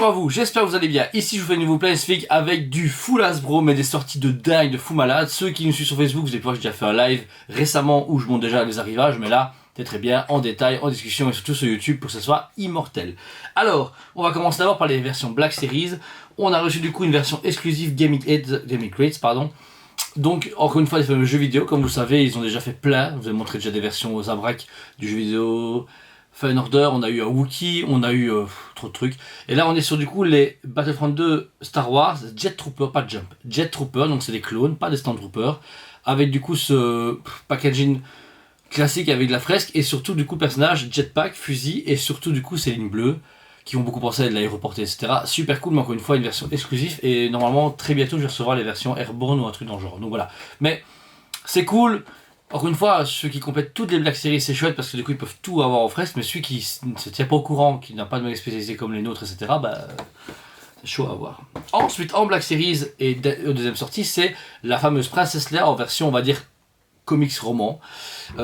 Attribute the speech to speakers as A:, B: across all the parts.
A: Bonjour à vous, j'espère que vous allez bien. Ici je vous fais une nouveau Planeswig avec du full Hasbro, mais des sorties de dingue, de fou malade. Ceux qui nous suivent sur Facebook, vous allez voir que j'ai déjà fait un live récemment où je montre déjà les arrivages, mais là, c'est très bien, en détail, en discussion et surtout sur YouTube pour que ce soit immortel. Alors, on va commencer d'abord par les versions Black Series. On a reçu du coup une version exclusive Gaming Crates, pardon. Donc, encore une fois, les fameux jeux vidéo, comme vous savez, ils ont déjà fait plein. Je vous ai montré déjà des versions aux Zabrak du jeu vidéo Fallen Order, on a eu un Wookiee, on a eu trop de trucs. Et là, on est sur du coup les Battlefront 2 Star Wars Jet Trooper, pas Jump, Jet Trooper, donc c'est des clones, pas des Stormtroopers, avec du coup ce packaging classique avec de la fresque et surtout du coup personnage jetpack, fusil et surtout du coup ces lignes bleues qui vont beaucoup penser à de l'aéroportée, etc. Super cool, mais encore une fois, une version exclusive et normalement très bientôt je vais recevoir les versions Airborne ou un truc dans le genre. Donc voilà. Mais c'est cool. Encore une fois, ceux qui complètent toutes les Black Series, c'est chouette parce que du coup ils peuvent tout avoir en fresque, mais celui qui ne se tient pas au courant, qui n'a pas de mec spécialisé comme les nôtres, etc., bah, c'est chaud à voir. Ensuite, en Black Series et deuxième sortie, c'est la fameuse Princess Leia en version, on va dire, comics roman,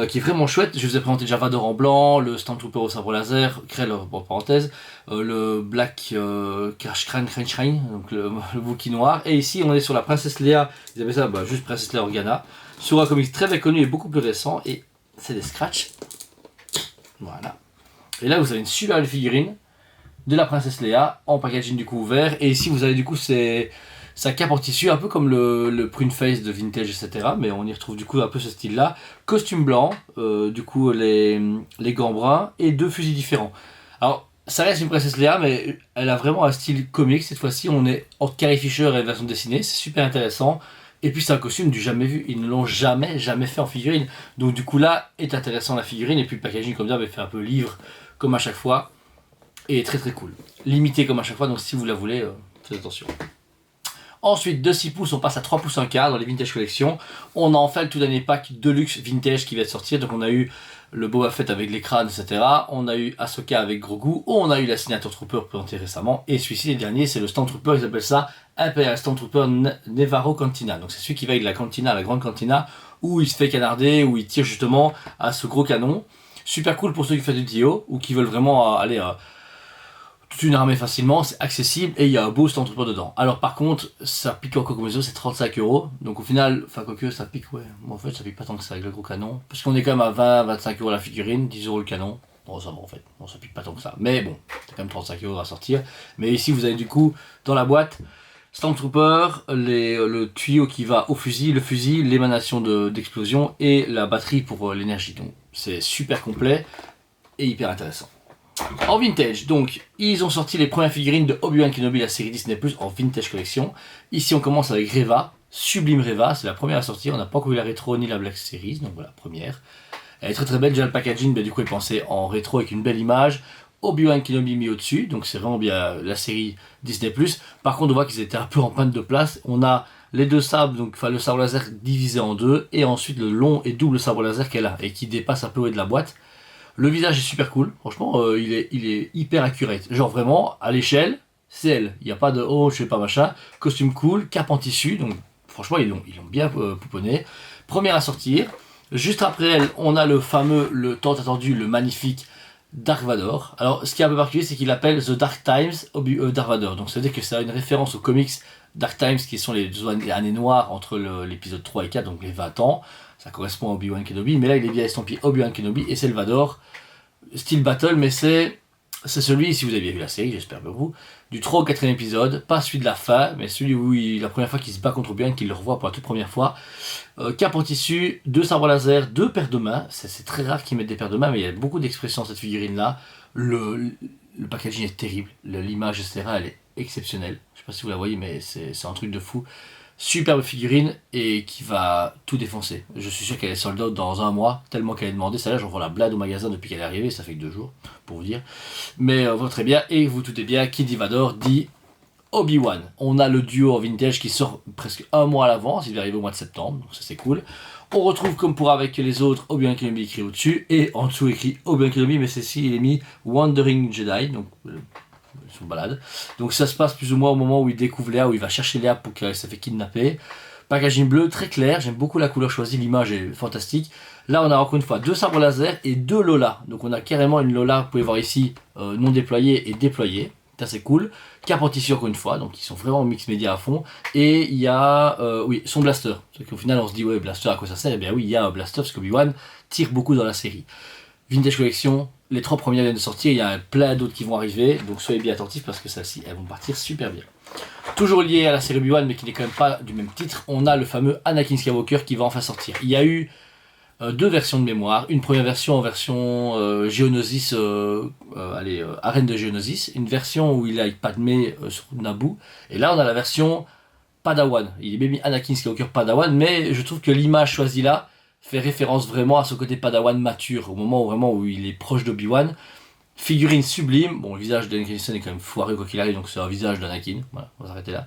A: qui est vraiment chouette. Je vous ai présenté déjà Vador en blanc, le Stormtrooper au sabre laser, Krell en parenthèse, le Black Shrine, donc le Wookiee noir, et ici on est sur la Princess Leia, ils appellent ça juste Princess Leia Organa, sur un comics très bien connu et beaucoup plus récent, et c'est des scratchs. Voilà. Et là vous avez une super belle figurine de la Princesse Leia en packaging du coup ouvert, et ici vous avez du coup sa cape en tissu, un peu comme le prune face de Vintage, etc. Mais on y retrouve du coup un peu ce style là. Costume blanc, du coup les gants bruns et deux fusils différents. Alors ça reste une Princesse Leia, mais elle a vraiment un style comique. Cette fois-ci on est entre Carrie Fisher et version dessinée, c'est super intéressant. Et puis c'est un costume du jamais vu, ils ne l'ont jamais fait en figurine. Donc du coup là est intéressant la figurine, et puis le packaging comme ça fait un peu livre comme à chaque fois. Et très très cool. Limité comme à chaque fois, donc si vous la voulez, faites attention. Ensuite, de 6 pouces, on passe à 3 pouces 1 quart dans les Vintage Collection. On a enfin le tout dernier pack Deluxe Vintage qui va sortir. Donc on a eu le Boba Fett avec les crânes, etc. On a eu Ahsoka avec Grogu. On a eu la Signature Trooper présentée récemment. Et celui-ci, les derniers, c'est le Stormtrooper, ils appellent ça Imperial Stormtrooper Nevarro Cantina. Donc c'est celui qui va avec la cantina, la grande cantina, où il se fait canarder, où il tire justement à ce gros canon. Super cool pour ceux qui font du TO ou qui veulent vraiment aller toute une armée facilement, c'est accessible et il y a un beau Stormtrooper dedans. Alors par contre, ça pique encore comme c'est 35€, donc au final, enfin quoique ça pique, ouais, en fait ça pique pas tant que ça avec le gros canon, parce qu'on est quand même à 20-25€ la figurine, 10€ le canon, bon ça va en fait, bon ça pique pas tant que ça, mais bon, c'est quand même 35€ à sortir. Mais ici vous avez du coup, dans la boîte, Stormtrooper, le tuyau qui va au fusil, le fusil, l'émanation d'explosion et la batterie pour l'énergie, donc c'est super complet et hyper intéressant. En vintage, donc, ils ont sorti les premières figurines de Obi-Wan Kenobi, la série Disney+, en vintage collection. Ici, on commence avec Reva, Sublime Reva, c'est la première à sortir. On n'a pas encore eu la rétro ni la Black Series, donc voilà, première. Elle est très très belle, déjà le packaging, mais du coup, est pensé en rétro avec une belle image. Obi-Wan Kenobi mis au-dessus, donc c'est vraiment bien la série Disney+. Par contre, on voit qu'ils étaient un peu en panne de place. On a les deux sabres, donc le sabre laser divisé en deux, et ensuite le long et double sabre laser qu'elle a, et qui dépasse un peu de la boîte. Le visage est super cool, franchement, il est hyper accurate. Genre vraiment, à l'échelle, c'est elle. Il n'y a pas de oh, je sais pas machin. Costume cool, cape en tissu, donc franchement, ils l'ont bien pouponné. Première à sortir. Juste après elle, on a le fameux, le tant attendu, le magnifique Dark Vador. Alors, ce qui est un peu particulier, c'est qu'il appelle The Dark Times Dark Vador. Donc, ça veut dire que c'est une référence aux comics Dark Times, qui sont les années noires entre l'épisode 3 et 4, donc les 20 ans. Ça correspond à Obi-Wan Kenobi, mais là il est bien estampillé Obi-Wan Kenobi et c'est le Vador, style battle, mais c'est celui, si vous avez bien vu la série, j'espère que vous, du 3 au 4e épisode, pas celui de la fin, mais celui où la première fois qu'il se bat contre Obi-Wan, qu'il le revoit pour la toute première fois. Cape en tissu, 2 sabres laser, 2 paires de mains, c'est très rare qu'ils mettent des paires de mains, mais il y a beaucoup d'expressions dans cette figurine là. Le packaging est terrible, l'image, etc., elle est exceptionnelle. Je sais pas si vous la voyez, mais c'est un truc de fou. Superbe figurine et qui va tout défoncer. Je suis sûr qu'elle est sold out dans un mois, tellement qu'elle est demandée. Celle-là, j'en vois la blade au magasin depuis qu'elle est arrivée, ça fait que 2 jours, pour vous dire. Mais très bien, et vous tout est bien, qui dit Vador dit Obi-Wan. On a le duo en vintage qui sort presque un mois à l'avance, il va arriver au mois de septembre, donc ça c'est cool. On retrouve comme pour avec les autres Obi-Wan Kenobi écrit au-dessus, et en dessous écrit Obi-Wan Kenobi, mais ceci il est mis Wandering Jedi, donc son balade. Donc ça se passe plus ou moins au moment où il découvre Léa, où il va chercher Léa pour qu'elle se fait kidnapper. Packaging bleu, très clair, j'aime beaucoup la couleur choisie, l'image est fantastique. Là on a encore une fois 2 sabres laser et 2 Lola. Donc on a carrément une Lola, vous pouvez voir ici, non déployée et déployée. ça c'est cool. Carpentier ici encore une fois, donc ils sont vraiment mix média à fond. Et il y a, oui, son blaster. Parce qu'au final on se dit, ouais, blaster à quoi ça sert? Eh bien oui, il y a un blaster parce qu'Obi-Wan tire beaucoup dans la série. Vintage Collection, les 3 premières viennent de sortir, il y a plein d'autres qui vont arriver, donc soyez bien attentifs parce que celles-ci, elles vont partir super bien. Toujours lié à la série Obi-Wan, mais qui n'est quand même pas du même titre, on a le fameux Anakin Skywalker qui va enfin sortir. Il y a eu 2 versions de mémoire, une première version en version Geonosis, arène de Geonosis, une version où il a Padmé sur Naboo, et là on a la version Padawan. Il est bien mis Anakin Skywalker Padawan, mais je trouve que l'image choisie là fait référence vraiment à ce côté Padawan mature, au moment où, vraiment où il est proche d'Obi-Wan. Figurine sublime, bon le visage d'Anakin est quand même foireux quoi qu'il arrive, donc c'est un visage d'Anakin, voilà, on va s'arrêter là.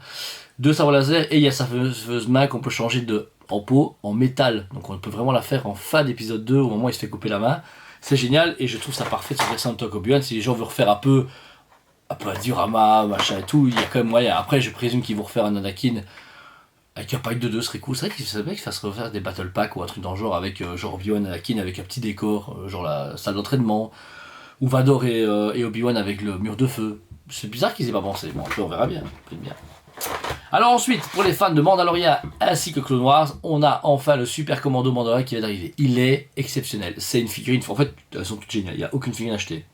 A: 2 sabres laser, et il y a sa fameuse main qu'on peut changer en peau, en métal, donc on peut vraiment la faire en fin d'épisode 2, au moment où il se fait couper la main. C'est génial, et je trouve ça parfait de se faire ça en tant qu'Obi-Wan, si les gens veulent refaire un peu à diorama, machin et tout, il y a quand même moyen. Après je présume qu'ils vont refaire un Anakin avec un pack de 2 serait cool. C'est vrai qu'il fasse refaire des battle packs ou un truc dans le genre avec genre Obi-Wan Anakin avec un petit décor, genre la salle d'entraînement, ou Vador et Obi-Wan avec le mur de feu. C'est bizarre qu'ils aient pas pensé. Bon, après on verra bien. Bien. Alors ensuite, pour les fans de Mandalorian ainsi que Clone Wars, on a enfin le Super Commando Mandalorian qui vient d'arriver. Il est exceptionnel. C'est une figurine. En fait, elles sont toutes géniales. Il n'y a aucune figurine achetée.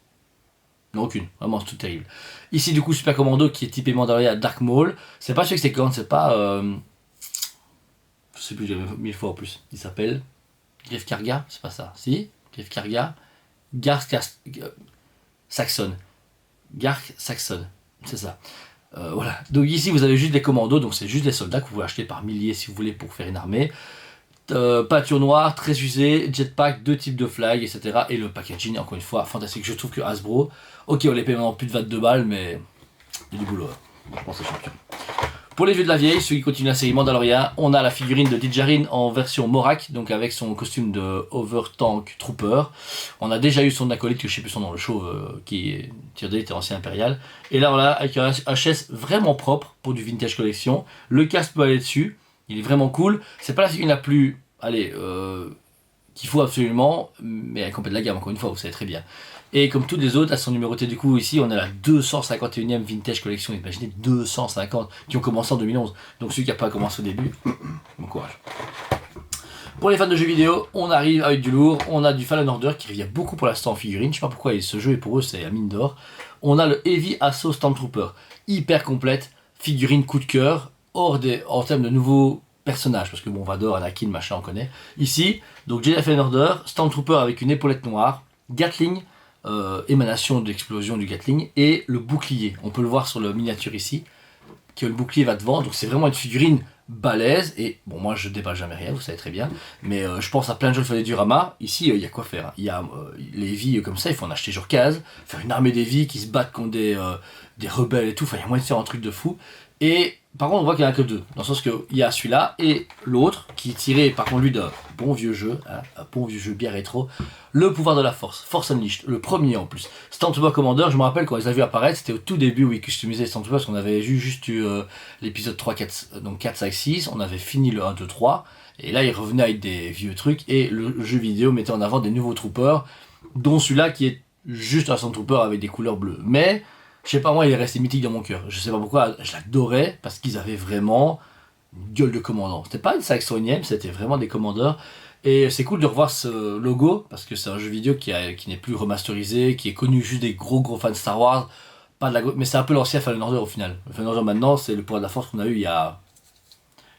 A: Non, aucune. Vraiment, c'est tout terrible. Ici, du coup, Super Commando qui est typé Mandalorian Dark Maul. C'est pas celui que c'est quand, c'est pas. Je sais plus, j'ai 1000 fois en plus. Il s'appelle Griff Karga, c'est pas ça. Si, Griff Karga, Saxon. Gark Saxon, c'est ça. Voilà. Donc ici vous avez juste des commandos, donc c'est juste des soldats que vous pouvez acheter par milliers si vous voulez pour faire une armée. Peinture noire, très usée, jetpack, 2 types de flags, etc. Et le packaging, encore une fois, fantastique. Je trouve que Hasbro, ok, on les paye maintenant plus de 22 balles, mais il y a du boulot. Je pense que c'est champion. Pour les vieux de la vieille, ceux qui continuent la série Mandalorian, on a la figurine de Din Djarin en version Morak, donc avec son costume de Overtank Trooper. On a déjà eu son acolyte, que je sais plus son nom, le chauve, qui tire d'élite ancien impérial. Et là, on l'a avec un HS vraiment propre pour du Vintage Collection. Le casque peut aller dessus, il est vraiment cool. C'est pas la figurine la plus, qu'il faut absolument, mais elle complète la gamme, encore une fois, vous savez très bien. Et comme toutes les autres, elles sont numérotées du coup ici, on a la 251e Vintage Collection, imaginez 250 qui ont commencé en 2011. Donc celui qui n'a pas commencé au début, bon courage. Pour les fans de jeux vidéo, on arrive avec du lourd, on a du Fallen Order qui revient beaucoup pour l'instant en figurine, je sais pas pourquoi ce jeu est pour eux c'est à mine d'or. On a le Heavy Assault Stormtrooper, hyper complète, figurine coup de cœur, en termes de nouveaux personnages, parce que bon Vador, Anakin, machin on connaît. Ici, donc Jedi Fallen Order, Stormtrooper avec une épaulette noire, Gatling, émanation de l'explosion du Gatling, et le bouclier, on peut le voir sur la miniature ici, que le bouclier va devant, donc c'est vraiment une figurine balèze, et bon moi je déballe jamais rien, vous savez très bien, mais je pense à plein de jeux qui font des dioramas, ici il y a quoi faire, il y a les Heavy comme ça, il faut en acheter genre 15, faire une armée d'Heavy qui se battent contre des rebelles et tout, enfin il y a moyen de faire un truc de fou, et par contre on voit qu'il n'y en a que 2, dans le sens qu'il y a celui-là et l'autre qui est tiré par contre lui d'un bon vieux jeu, hein, un bon vieux jeu bien rétro, le pouvoir de la force, Force Unleashed, le premier en plus. Stormtrooper Commander, je me rappelle quand ils avaient vu apparaître, c'était au tout début où ils customisaient Stormtrooper parce qu'on avait juste eu l'épisode 3, 4, donc 4, 5, 6, on avait fini le 1, 2, 3, et là ils revenaient avec des vieux trucs et le jeu vidéo mettait en avant des nouveaux troopers, dont celui-là qui est juste un Stormtrooper avec des couleurs bleues. Mais je sais pas, moi il est resté mythique dans mon cœur. Je sais pas pourquoi, je l'adorais parce qu'ils avaient vraiment une gueule de commandant. C'était pas une Saxonienne, c'était vraiment des commandeurs. Et c'est cool de revoir ce logo parce que c'est un jeu vidéo qui n'est plus remasterisé, qui est connu juste des gros fans de Star Wars. Pas de mais c'est un peu l'ancien Fallen Order au final. Le Fallen Order maintenant, c'est le pouvoir de la force qu'on a eu il y a,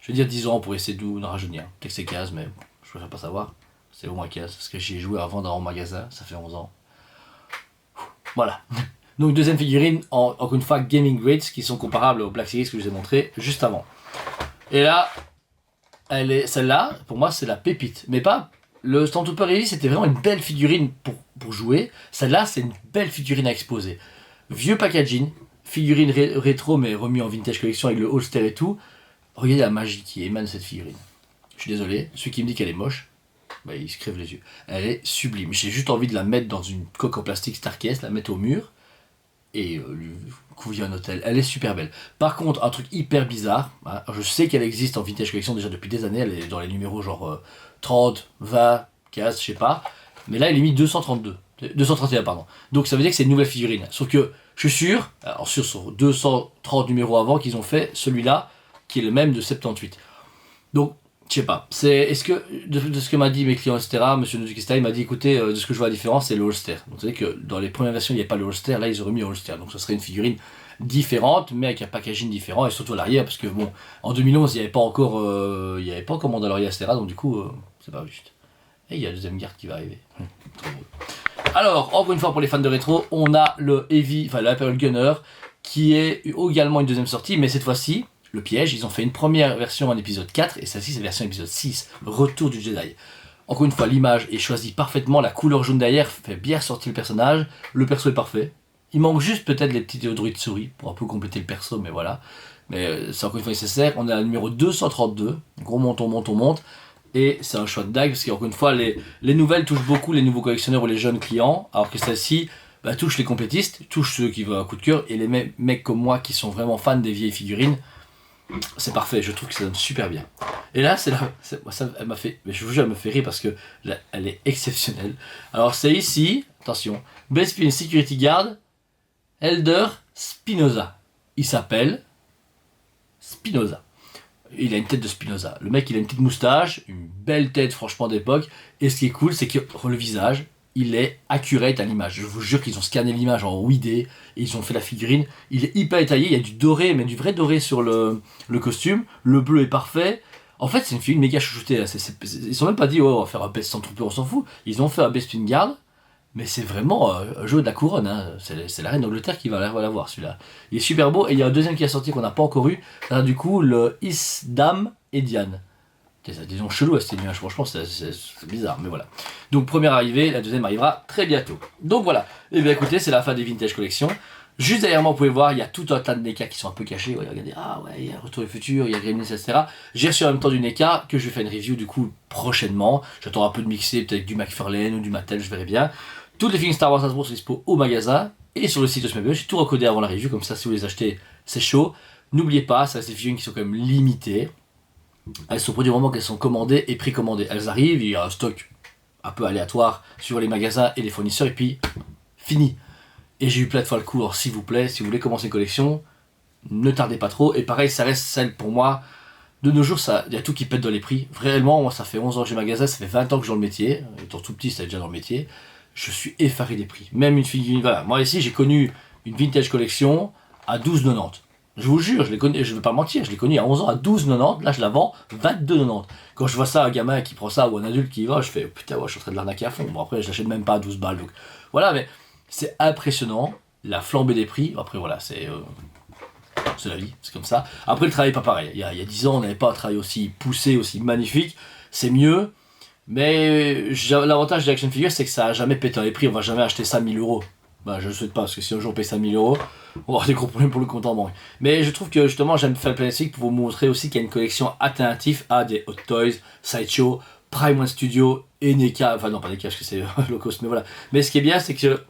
A: je vais dire 10 ans pour essayer de nous rajeunir. Peut-être que c'est 15, mais je préfère pas savoir. C'est au moins 15 parce que j'y ai joué avant dans mon magasin, ça fait 11 ans. Voilà. Donc deuxième figurine, encore une fois Gaming Grades qui sont comparables aux Black Series que je vous ai montré juste avant. Et là, celle-là, pour moi c'est la pépite. Mais pas, le Stormtrooper Heavy c'était vraiment une belle figurine pour jouer. Celle-là c'est une belle figurine à exposer. Vieux packaging, figurine rétro mais remis en Vintage Collection avec le holster et tout. Regardez la magie qui émane de cette figurine. Je suis désolé, celui qui me dit qu'elle est moche, bah, il se crève les yeux. Elle est sublime. J'ai juste envie de la mettre dans une coque en plastique Starcase, la mettre au mur et lui couvrir un hôtel. Elle est super belle. Par contre, un truc hyper bizarre, hein, je sais qu'elle existe en Vintage Collection déjà depuis des années, elle est dans les numéros genre 30, 20, 15, je sais pas, mais là elle est mis 232. 231, pardon. Donc ça veut dire que c'est une nouvelle figurine. Sauf que je suis sûr, alors sûr sur 230 numéros avant qu'ils ont fait celui-là, qui est le même de 78. Donc, je sais pas. Est-ce que, de ce que m'a dit mes clients, etc., Monsieur Nozukista, il m'a dit, écoutez, de ce que je vois la différence, c'est le Holster. Donc vous savez que dans les premières versions, il n'y avait pas le Holster, là ils auraient mis le Holster. Donc ce serait une figurine différente, mais avec un packaging différent, et surtout à l'arrière, parce que bon, en 2011, il n'y avait pas encore Mandalorian, etc., donc du coup, c'est pas juste. Et il y a la deuxième garde qui va arriver. Alors, encore une fois, pour les fans de rétro, on a le Heavy, enfin l'Imperial Gunner, qui est également une deuxième sortie, mais cette fois-ci, le piège, ils ont fait une première version en épisode 4, et celle-ci c'est la version épisode 6, Retour du Jedi. Encore une fois, l'image est choisie parfaitement, la couleur jaune derrière fait bien ressortir le personnage, le perso est parfait. Il manque juste peut-être les petits droïdes souris pour un peu compléter le perso, mais voilà. Mais c'est encore une fois nécessaire. On est à la numéro 232, gros monte. Et c'est un choix de dingue, parce qu'encore une fois, les nouvelles touchent beaucoup les nouveaux collectionneurs ou les jeunes clients, alors que celle-ci touche les complétistes, touche ceux qui veulent un coup de cœur, et les mecs comme moi qui sont vraiment fans des vieilles figurines. C'est parfait, je trouve que ça donne super bien. Et là, elle m'a fait, mais je vous jure, elle me fait rire parce que là, elle est exceptionnelle. Alors c'est ici, attention, Bespin Security Guard, Elder Spinoza. Il s'appelle Spinoza. Il a une tête de Spinoza. Le mec, il a une petite moustache, une belle tête franchement d'époque. Et ce qui est cool, c'est que le visage, il est accurate à l'image. Je vous jure qu'ils ont scanné l'image en 8D et ils ont fait la figurine. Il est hyper détaillé, il y a du doré, mais du vrai doré sur le costume. Le bleu est parfait. En fait, c'est une figurine méga chouchoutée. Ils sont même pas dit, oh, on va faire un Best Stormtrooper, on s'en fout. Ils ont fait un Best Twin Guard, mais c'est vraiment un jeu de la couronne. Hein. C'est la reine d'Angleterre qui va l'avoir celui-là. Il est super beau et il y a un deuxième qui est sorti qu'on n'a pas encore eu. Là, du coup, le Isdam Edian. Disons chelou à cette image, franchement c'est bizarre, mais voilà. Donc première arrivée, la deuxième arrivera très bientôt. Donc voilà, et bien écoutez, c'est la fin des Vintage Collection. Juste derrière moi, vous pouvez voir, il y a tout un tas de NECA qui sont un peu cachés. Ouais, regardez, ah ouais, il y a Retour du Futur, il y a Gremlins, etc. J'ai reçu en même temps du NECA que je vais faire une review du coup prochainement. J'attends un peu de mixer, peut-être du McFarlane ou du Mattel, je verrai bien. Toutes les figurines Star Wars Hasbro sont dispo au magasin et sur le site de Smebeu. J'ai tout recodé avant la review, comme ça si vous les achetez, c'est chaud. N'oubliez pas, ça c'est des figurines qui sont quand même limitées. Elles sont produites au moment qu'elles sont commandées et précommandées. Elles arrivent, il y a un stock un peu aléatoire sur les magasins et les fournisseurs, et puis fini. Et j'ai eu plein de fois le coup, alors s'il vous plaît, si vous voulez commencer une collection, ne tardez pas trop. Et pareil, ça reste celle pour moi. De nos jours, il y a tout qui pète dans les prix. Réellement, moi ça fait 11 ans que j'ai magasin, ça fait 20 ans que je suis dans le métier. Étant tout petit, c'était déjà dans le métier. Je suis effaré des prix. Même une figurine, voilà. Moi ici, j'ai connu une vintage collection à 12,90. Je vous jure, je l'ai connu, je ne vais pas mentir, je l'ai connu à 11 ans à 12,90, là je la vends 22,90. Quand je vois ça, un gamin qui prend ça ou un adulte qui y va, je fais putain, ouais, je suis en train de l'arnaquer à fond. Bon, après, je l'achète même pas à 12 balles. Donc voilà, mais c'est impressionnant, la flambée des prix. Après, voilà, c'est la vie, c'est comme ça. Après, le travail n'est pas pareil. Il y a 10 ans, on n'avait pas un travail aussi poussé, aussi magnifique. C'est mieux, mais l'avantage des action figures, c'est que ça n'a jamais pété les prix. On va jamais acheter ça 1000 euros. Bah, je ne le souhaite pas, parce que si un jour on paye ça 1000 euros, on va avoir des gros problèmes pour le compte en banque. Mais je trouve que justement, j'aime faire le Planet Fig pour vous montrer aussi qu'il y a une collection alternative à des Hot Toys, Sideshow, Prime One Studio et NECA. Enfin, non, pas NECA, parce que c'est low cost, mais voilà. Mais ce qui est bien, c'est que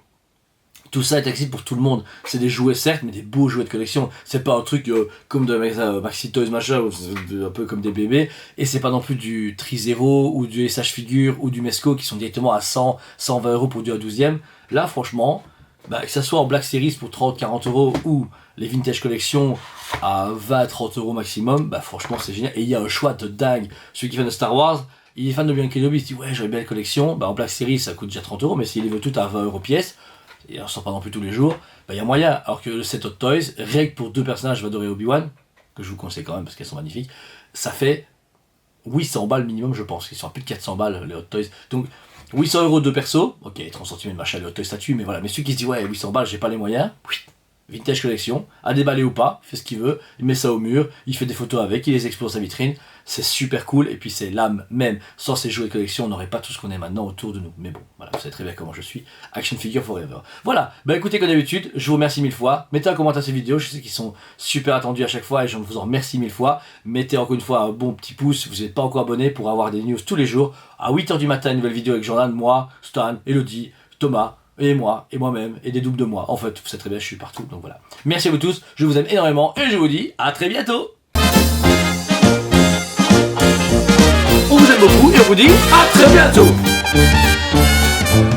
A: tout ça est accessible pour tout le monde. C'est des jouets, certes, mais des beaux jouets de collection. C'est pas un truc comme de Maxi Toys, machin, un peu comme des bébés. Et c'est pas non plus du Tri-Zero ou du SH Figure ou du Mesco qui sont directement à 100, 120 euros pour du 12e. Là, franchement, que ça soit en Black Series pour 30-40 euros ou les Vintage Collection à 20-30 euros maximum, franchement c'est génial. Et il y a un choix de dingue. Celui qui est fan de Star Wars, il est fan de Obi-Wan Kenobi, il se dit ouais j'aurais bien la collection. En Black Series ça coûte déjà 30 euros, mais s'il les veut tout à 20 euros pièce, et on sort pas non plus tous les jours, il y a moyen. Alors que le set Hot Toys, rien que pour deux personnages, je vais adorer Obi-Wan, que je vous conseille quand même parce qu'elles sont magnifiques, ça fait 800 balles minimum, je pense. Ils sont à plus de 400 balles les Hot Toys. Donc 800 euros de perso, ok, 30 centimes de machin, le Hot Toy statut, mais voilà. Mais celui qui se dit ouais, 800 balles, j'ai pas les moyens, Vintage Collection, à déballer ou pas, il fait ce qu'il veut, il met ça au mur, il fait des photos avec, il les expose dans sa vitrine, c'est super cool, et puis c'est l'âme même. Sans ces jouets de collection, on n'aurait pas tout ce qu'on est maintenant autour de nous. Mais bon, voilà, vous savez très bien comment je suis, Action Figure Forever. Voilà, écoutez, comme d'habitude, je vous remercie 1000 fois, mettez un commentaire à ces vidéos, je sais qu'ils sont super attendus à chaque fois, et je vous en remercie 1000 fois. Mettez encore une fois un bon petit pouce, si vous n'êtes pas encore abonné, pour avoir des news tous les jours, à 8h du matin, une nouvelle vidéo avec Jordan, moi, Stan, Elodie, Thomas, et moi, et moi-même, et des doubles de moi. En fait, vous savez très bien, je suis partout, donc voilà. Merci à vous tous, je vous aime énormément, et je vous dis à très bientôt. On vous aime beaucoup, et on vous dit à très bientôt.